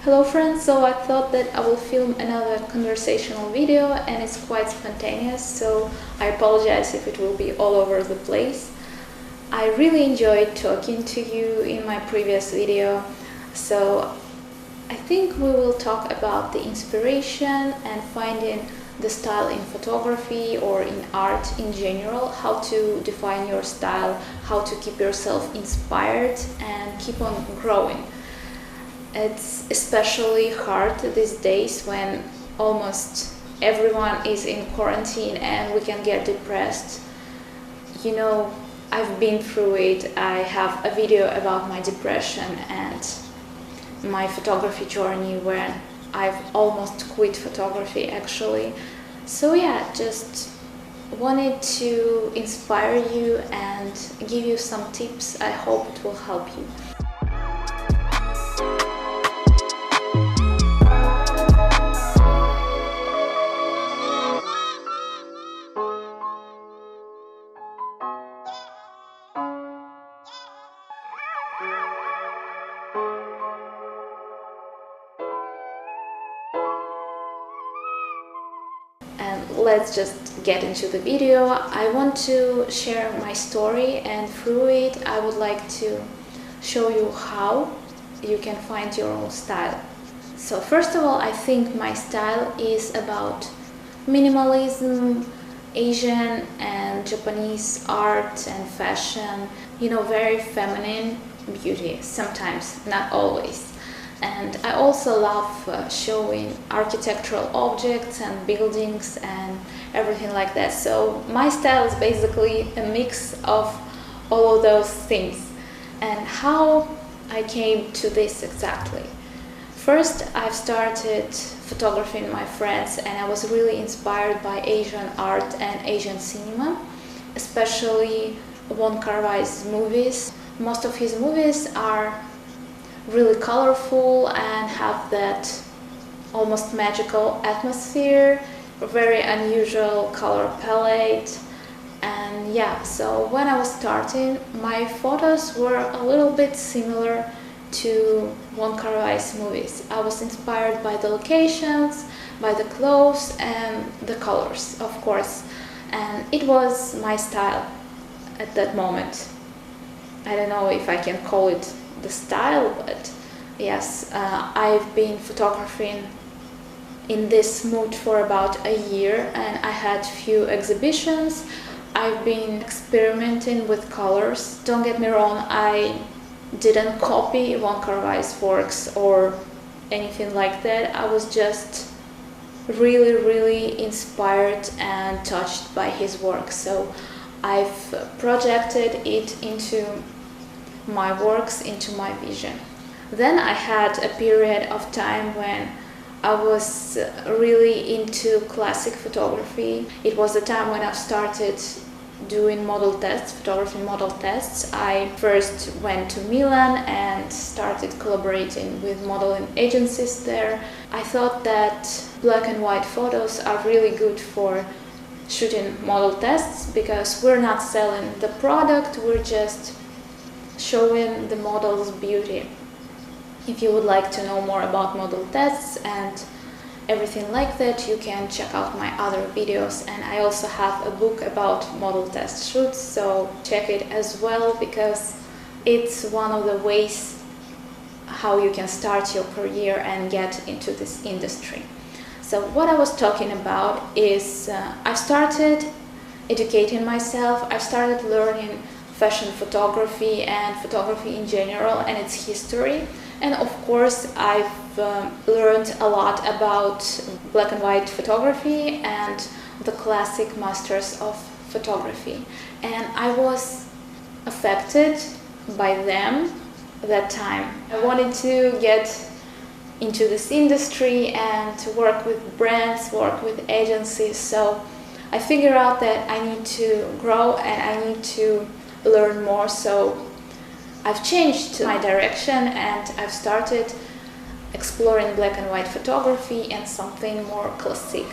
Hello friends, so I thought that I will film another conversational video and it's quite spontaneous, so I apologize if it will be all over the place. I really enjoyed talking to you in my previous video, so I think we will talk about the inspiration and finding the style in photography or in art in general, how to define your style, how to keep yourself inspired and keep on growing. It's especially hard these days when almost everyone is in quarantine and we can get depressed. You know, I've been through it. I have a video about my depression and my photography journey when I've almost quit photography actually. So yeah, just wanted to inspire you and give you some tips. I hope it will help you. And let's just get into the video. I want to share my story, and through it I would like to show you how you can find your own style. So first of all, I think my style is about minimalism, Asian and Japanese art and fashion, you know, very feminine beauty, sometimes, not always. And I also love showing architectural objects and buildings and everything like that. So my style is basically a mix of all of those things. And how I came to this exactly. First, I've started photographing my friends and I was really inspired by Asian art and Asian cinema, especially Wong Kar-wai's movies. Most of his movies are really colorful and have that almost magical atmosphere, a very unusual color palette. And yeah, so when I was starting, my photos were a little bit similar to Wong Kar-wai's movies. I was inspired by the locations, by the clothes and the colors, of course, and it was my style at that moment. I don't know if I can call it the style, but yes, I've been photographing in this mood for about a year and I had few exhibitions. I've been experimenting with colors. Don't get me wrong, I didn't copy Wong Kar-wai's works or anything like that. I was just really inspired and touched by his work, so I've projected it into my works, into my vision. Then I had a period of time when I was really into classic photography. It was the time when I started doing model tests, photography model tests. I first went to Milan and started collaborating with modeling agencies there. I thought that black and white photos are really good for shooting model tests because we're not selling the product, we're just showing the model's beauty. If you would like to know more about model tests and everything like that, you can check out my other videos, and I also have a book about model test shoots, so check it as well because it's one of the ways how you can start your career and get into this industry. So what I was talking about is I started educating myself, I started learning fashion photography and photography in general and its history, and of course I've learned a lot about black and white photography and the classic masters of photography, and I was affected by them at that time. I wanted to get into this industry and to work with brands, work with agencies, so I figured out that I need to grow and I need to learn more, so I've changed my direction and I've started exploring black and white photography and something more classic.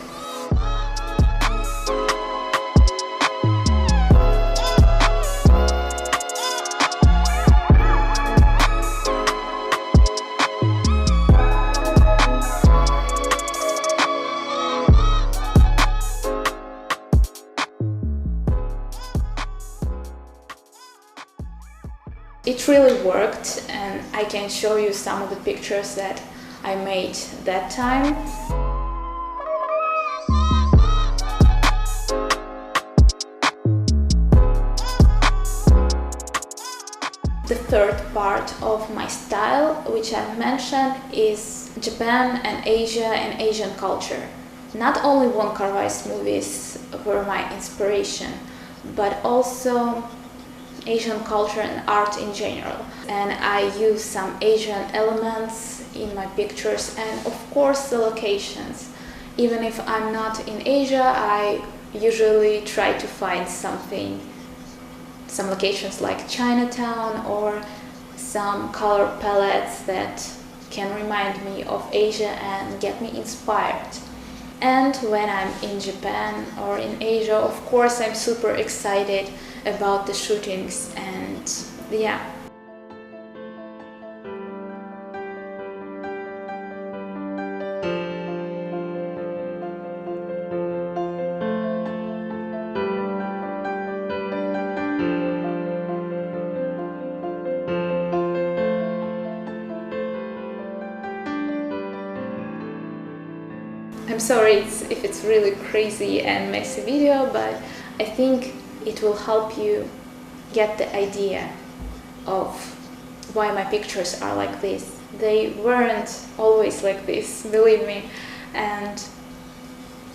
it really worked, and I can show you some of the pictures that I made that time. The third part of my style, which I mentioned, is Japan and Asia and Asian culture. Not only Wong Kar-wai's movies were my inspiration, but also Asian culture and art in general. And I use some Asian elements in my pictures, and of course the locations. Even if I'm not in Asia, I usually try to find some locations like Chinatown or some color palettes that can remind me of Asia and get me inspired. And when I'm in Japan or in Asia, of course I'm super excited about the shootings, and yeah. I'm sorry if it's really crazy and messy video, but I think it will help you get the idea of why my pictures are like this. They weren't always like this, believe me. And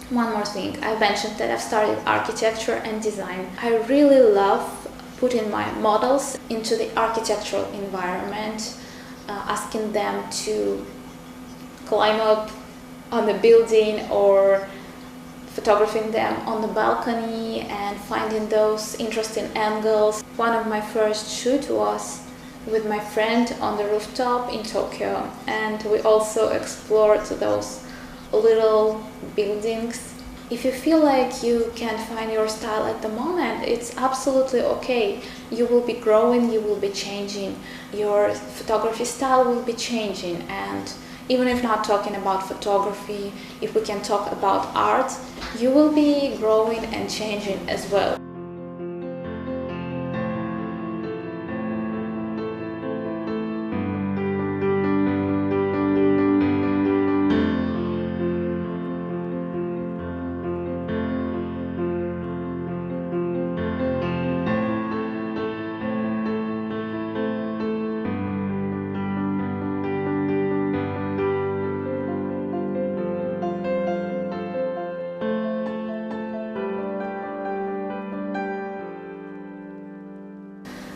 one more thing, I mentioned that I've started architecture and design. I really love putting my models into the architectural environment, asking them to climb up on the building or photographing them on the balcony and finding those interesting angles. One of my first shoots was with my friend on the rooftop in Tokyo, and we also explored those little buildings. If you feel like you can't find your style at the moment, it's absolutely okay. You will be growing, you will be changing, your photography style will be changing. And even if not talking about photography, if we can talk about art, you will be growing and changing as well.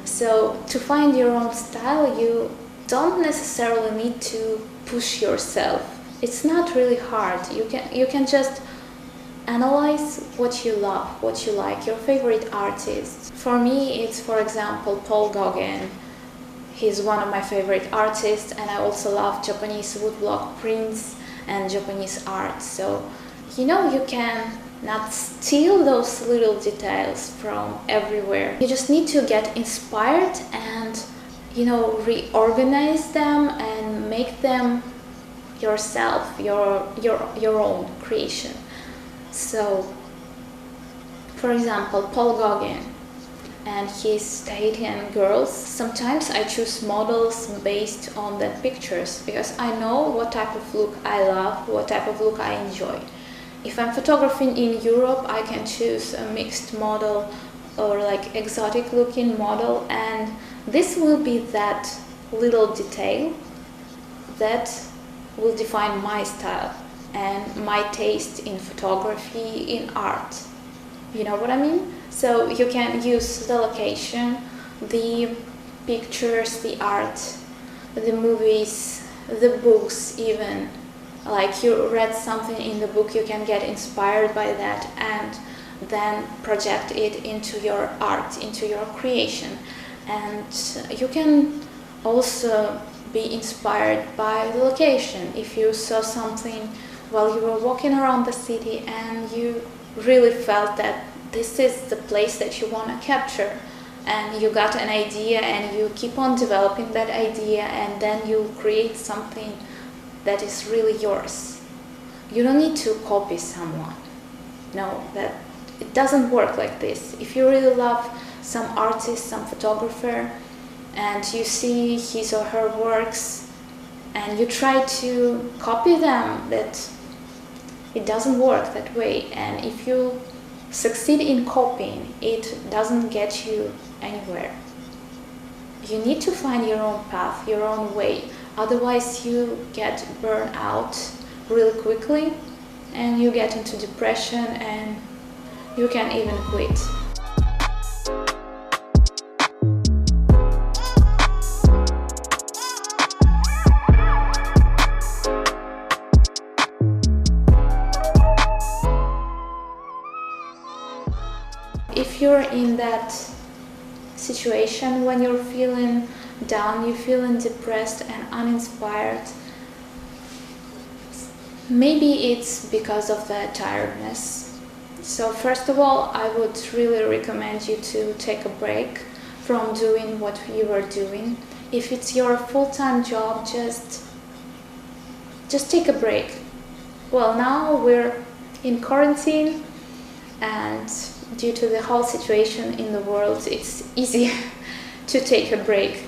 So to find your own style, you don't necessarily need to push yourself. It's not really hard. You can just analyze what you love, what you like, your favorite artists. For me, it's, for example, Paul Gauguin. He's one of my favorite artists, and I also love Japanese woodblock prints and Japanese art. So, you can not steal those little details from everywhere. You just need to get inspired and, reorganize them and make them yourself, your own creation. So, for example, Paul Gauguin and his Tahitian girls. Sometimes I choose models based on the pictures because I know what type of look I love, what type of look I enjoy. If I'm photographing in Europe, I can choose a mixed model or like exotic looking model, and this will be that little detail that will define my style and my taste in photography, in art. You know what I mean? So you can use the location, the pictures, the art, the movies, the books even. Like you read something in the book, you can get inspired by that and then project it into your art, into your creation. And you can also be inspired by the location. If you saw something while you were walking around the city and you really felt that this is the place that you want to capture, and you got an idea and you keep on developing that idea, and then you create something that is really yours. You don't need to copy someone. No, that it doesn't work like this. If you really love some artist, some photographer, and you see his or her works and you try to copy them, that it doesn't work that way. And if you succeed in copying, it doesn't get you anywhere. You need to find your own path, your own way. Otherwise you get burned out really quickly and you get into depression and you can even quit. If you're in that situation when you're feeling down, you're feeling depressed and uninspired, maybe it's because of the tiredness. So first of all, I would really recommend you to take a break from doing what you were doing. If it's your full-time job, just take a break. Well, now we're in quarantine, and due to the whole situation in the world, it's easy to take a break.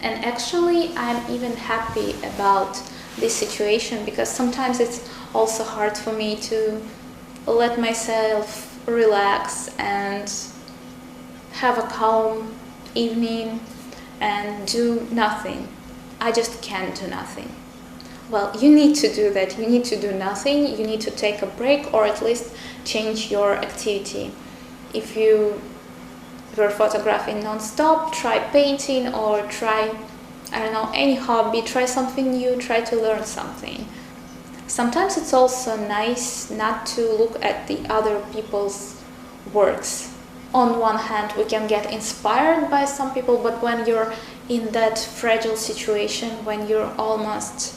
And actually, I'm even happy about this situation, because sometimes it's also hard for me to let myself relax and have a calm evening and do nothing. I just can't do nothing. Well, you need to do that. You need to do nothing. You need to take a break, or at least change your activity. If you were photographing non-stop, try painting, or try, I don't know, any hobby. Try something new, try to learn something. Sometimes it's also nice not to look at the other people's works. On one hand, we can get inspired by some people, but when you're in that fragile situation, when you're almost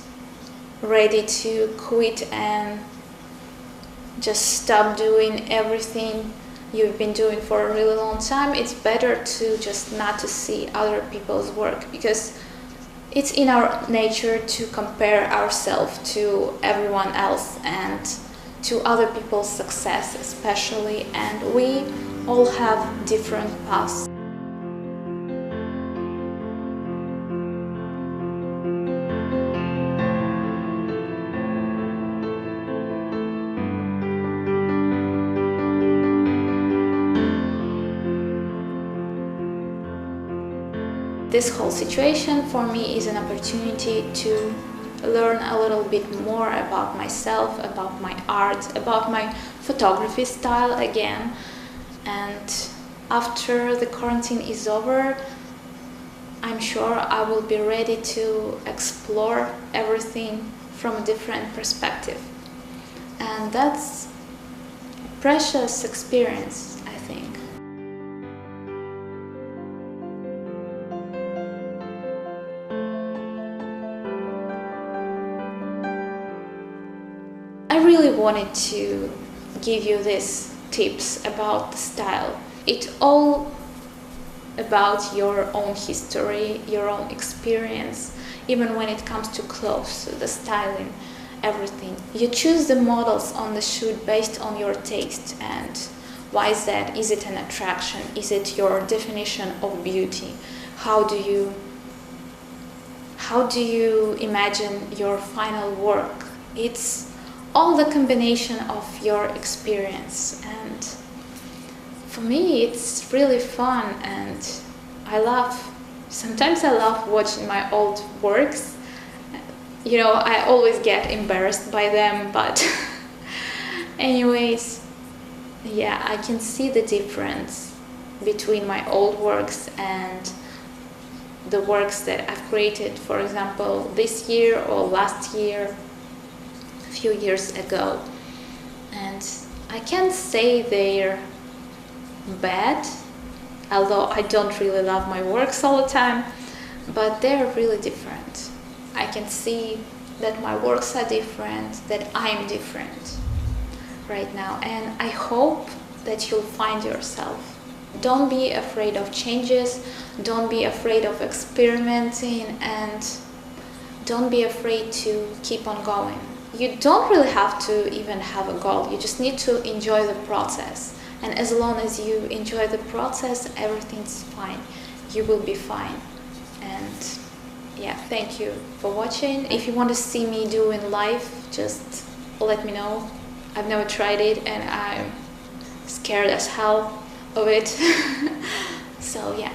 ready to quit and just stop doing everything you've been doing for a really long time, it's better to just not to see other people's work, because it's in our nature to compare ourselves to everyone else and to other people's success especially, and we all have different paths. This whole situation for me is an opportunity to learn a little bit more about myself, about my art, about my photography style again. And after the quarantine is over, I'm sure I will be ready to explore everything from a different perspective. And that's a precious experience, I think. I really wanted to give you these tips about the style. It's all about your own history, your own experience, even when it comes to clothes, the styling, everything. You choose the models on the shoot based on your taste. And why is that? Is it an attraction? Is it your definition of beauty? How do you imagine your final work? It's all the combination of your experience, and for me it's really fun, and sometimes I love watching my old works. You know, I always get embarrassed by them, but anyways, yeah, I can see the difference between my old works and the works that I've created, for example, this year or last year, a few years ago. And I can't say they're bad, although I don't really love my works all the time, but they're really different. I can see that my works are different, that I'm different right now, and I hope that you'll find yourself. Don't be afraid of changes, don't be afraid of experimenting, and don't be afraid to keep on going. You don't really have to even have a goal, you just need to enjoy the process. And as long as you enjoy the process, everything's fine. you will be fine. And yeah, thank you for watching. If you want to see me doing live, just let me know. I've never tried it and I'm scared as hell of it. So yeah.